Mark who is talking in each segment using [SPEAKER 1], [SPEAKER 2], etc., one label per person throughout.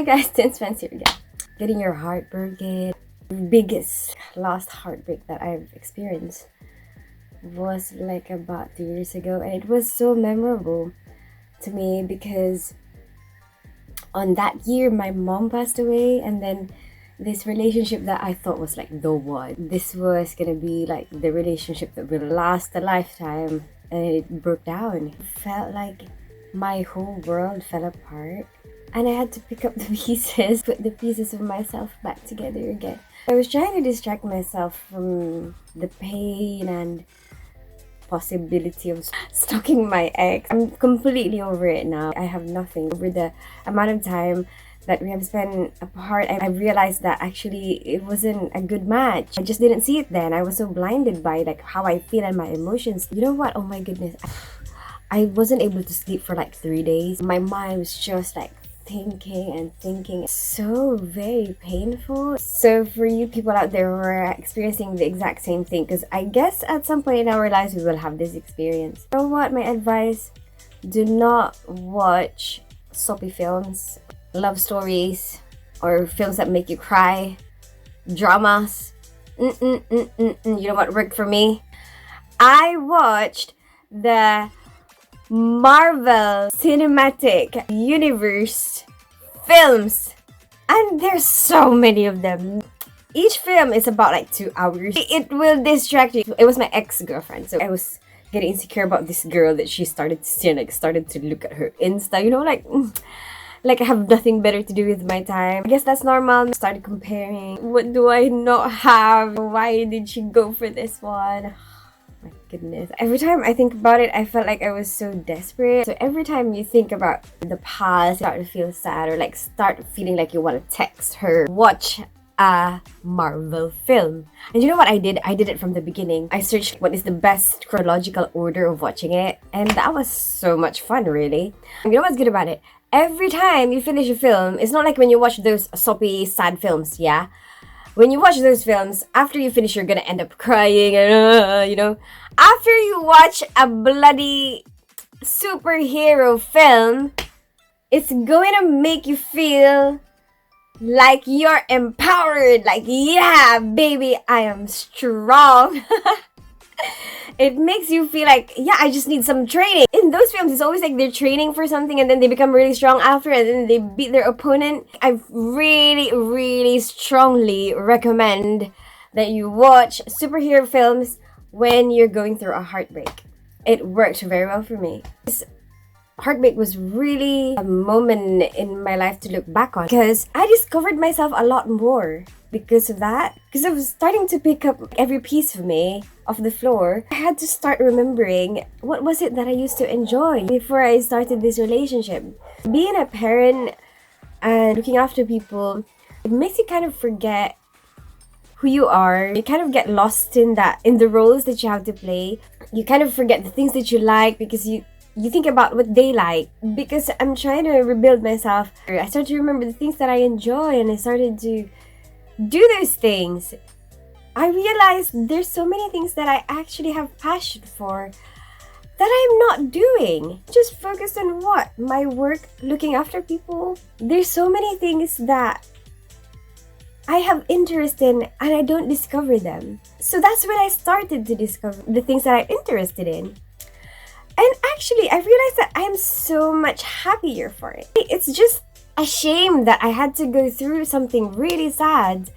[SPEAKER 1] guys, Tin's friends here again. Getting your heart broken. Biggest last heartbreak that I've experienced was like about 2 years ago, and it was so memorable to me because on that year my mom passed away, and then this relationship that I thought was like the one. This was gonna be like the relationship that will last a lifetime, and it broke down. It felt like my whole world fell apart, and I had to pick up the pieces, put the pieces of myself back together again. I was trying to distract myself from the pain and possibility of stalking my ex. I'm completely over it now. I have nothing. Over the amount of time that we have spent apart, I realized that actually it wasn't a good match. I just didn't see it then. I was so blinded by like how I feel and my emotions. You know what? Oh my goodness. I wasn't able to sleep for like 3 days. My mind was just like thinking and thinking. So very painful. So for you people out there who are experiencing the exact same thing, because I guess at some point in our lives we will have this experience. You know what? My advice, do not watch soapy films, love stories, or films that make you cry, dramas. You know what worked for me? I watched the Marvel Cinematic Universe films, and there's so many of them. Each film is about like 2 hours. It will distract you. It was my ex-girlfriend, so I was getting insecure about this girl that she started to see, like started to look at her Insta, you know, like I have nothing better to do with my time. I guess that's normal. Started comparing. What do I not have? Why did she go for this one? My goodness. Every time I think about it, I felt like I was so desperate. So every time you think about the past, start to feel sad or like start feeling like you want to text her, watch a Marvel film. And you know what I did? I did it from the beginning. I searched what is the best chronological order of watching it, and that was so much fun, really. And you know what's good about it? Every time you finish a film, it's not like when you watch those soppy, sad films, yeah? When you watch those films, after you finish, you're gonna end up crying, and you know? After you watch a bloody superhero film, it's going to make you feel like you're empowered. Like, yeah, baby, I am strong. It makes you feel like, yeah, I just need some training. In those films, it's always like they're training for something and then they become really strong after, and then they beat their opponent. I really, really strongly recommend that you watch superhero films when you're going through a heartbreak. It worked very well for me. This heartbreak was really a moment in my life to look back on, because I discovered myself a lot more because of that. Because I was starting to pick up every piece of me off the floor. I had to start remembering what was it that I used to enjoy before I started this relationship. Being a parent and looking after people, it makes you kind of forget who you are. You kind of get lost in the roles that you have to play. You kind of forget the things that you like because you think about what they like. Because I'm trying to rebuild myself, I started to remember the things that I enjoy, and I started to do those things. I realized there's so many things that I actually have passion for that I'm not doing. Just focused on what? My work, looking after people. There's so many things that I have interest in and I don't discover them. So that's when I started to discover the things that I'm interested in. And actually, I realized that I'm so much happier for it. It's just a shame that I had to go through something really sad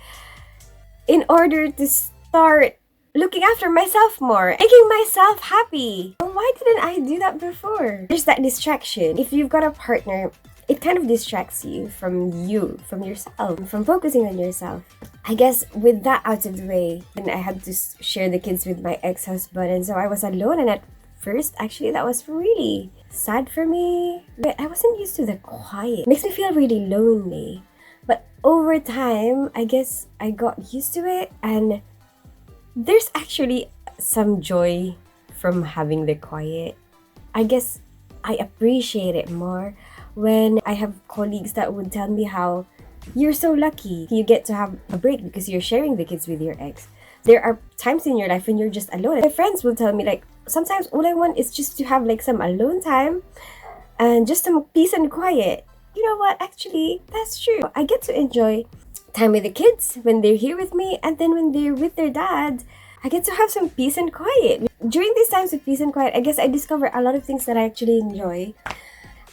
[SPEAKER 1] in order to start looking after myself more, making myself happy. Why didn't I do that before? There's that distraction. If you've got a partner, it kind of distracts you, from yourself, from focusing on yourself. I guess with that out of the way, then I had to share the kids with my ex-husband, and so I was alone. And at first, actually, that was really sad for me. But I wasn't used to the quiet. It makes me feel really lonely. But over time, I guess I got used to it, and there's actually some joy from having the quiet. I guess I appreciate it more when I have colleagues that would tell me how you're so lucky you get to have a break because you're sharing the kids with your ex. There are times in your life when you're just alone. My friends will tell me, like, sometimes all I want is just to have like some alone time and just some peace and quiet. you know what, actually, that's true. I get to enjoy time with the kids when they're here with me, and then when they're with their dad, I get to have some peace and quiet. During these times of peace and quiet, I guess I discover a lot of things that I actually enjoy.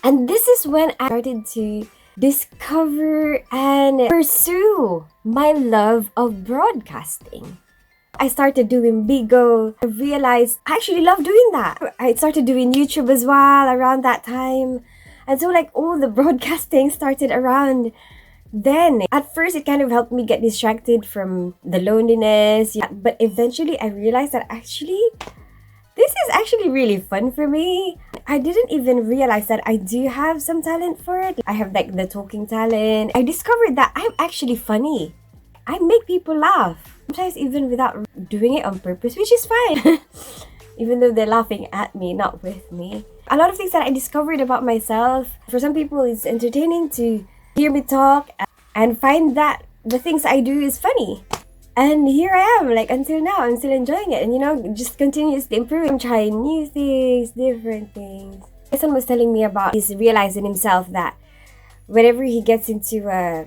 [SPEAKER 1] And this is when I started to discover and pursue my love of broadcasting. I started doing Bigo. I realized I actually love doing that. I started doing YouTube as well around that time. And so like all the broadcasting started around then. At first, it kind of helped me get distracted from the loneliness. Yeah, but eventually I realized that actually, this is actually really fun for me. I didn't even realize that I do have some talent for it. I have like the talking talent. I discovered that I'm actually funny. I make people laugh. Sometimes even without doing it on purpose, which is fine. Even though they're laughing at me, not with me. A lot of things that I discovered about myself. For some people, it's entertaining to hear me talk and find that the things I do is funny. And here I am, like until now, I'm still enjoying it. And you know, just continuously improving. I'm trying new things, different things. My son was telling me about he's realizing himself that whenever he gets into a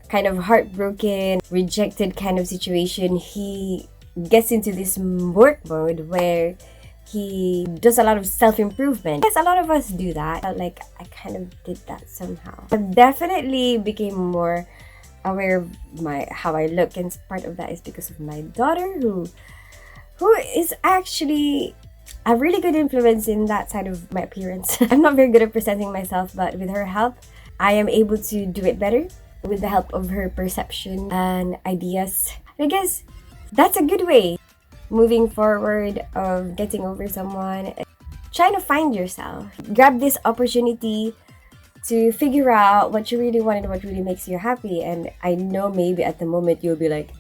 [SPEAKER 1] kind of heartbroken, rejected kind of situation, he gets into this work mode where he does a lot of self-improvement. Yes, a lot of us do that. Like, I kind of did that somehow. I definitely became more aware of how I look, and part of that is because of my daughter who is actually a really good influence in that side of my appearance. I'm not very good at presenting myself, but with her help, I am able to do it better with the help of her perception and ideas. I guess that's a good way moving forward of getting over someone, trying to find yourself. Grab this opportunity to figure out what you really want and what really makes you happy. And I know maybe at the moment you'll be like,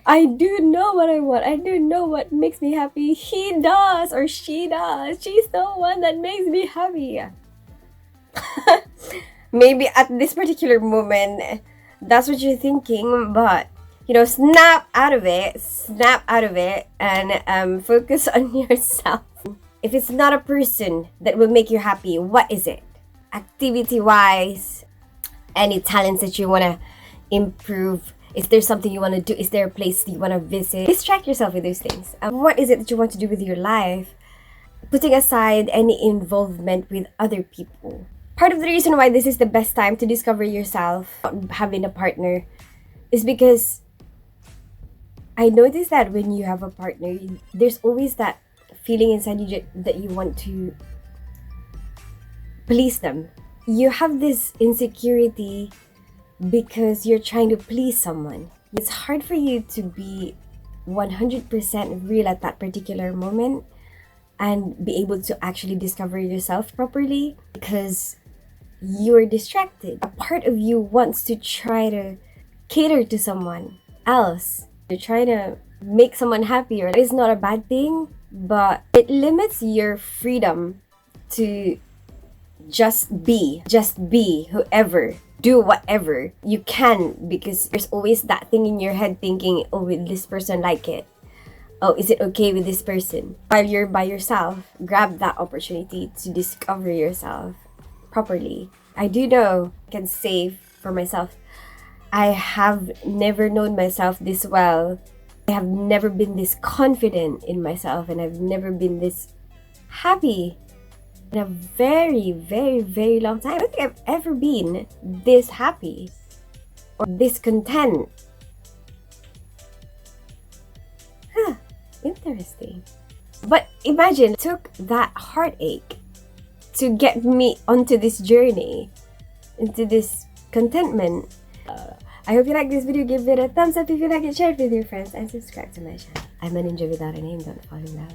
[SPEAKER 1] I do know what I want. I do know what makes me happy. He does or she does. She's the one that makes me happy. Maybe at this particular moment, that's what you're thinking, but you know, snap out of it, and focus on yourself. If it's not a person that will make you happy, what is it? Activity-wise, any talents that you want to improve? Is there something you want to do? Is there a place you want to visit? Distract yourself with those things. What is it that you want to do with your life? Putting aside any involvement with other people. Part of the reason why this is the best time to discover yourself, having a partner, is because I noticed that when you have a partner, there's always that feeling inside you that you want to please them. You have this insecurity because you're trying to please someone. It's hard for you to be 100% real at that particular moment and be able to actually discover yourself properly because you're distracted. A part of you wants to try to cater to someone else. You're trying to make someone happier. It's not a bad thing, but it limits your freedom to just be whoever, do whatever you can, because there's always that thing in your head thinking, oh, will this person like it? Oh, is it okay with this person? While you're by yourself, grab that opportunity to discover yourself properly. I do know, I can say for myself, I have never known myself this well. I have never been this confident in myself, and I've never been this happy in a very, very, very long time. I don't think I've ever been this happy or this content. Interesting. But imagine, it took that heartache to get me onto this journey, into this contentment. I hope you like this video. Give it a thumbs up if you like it, share it with your friends, and subscribe to my channel. I'm a ninja without a name. Don't fall in love.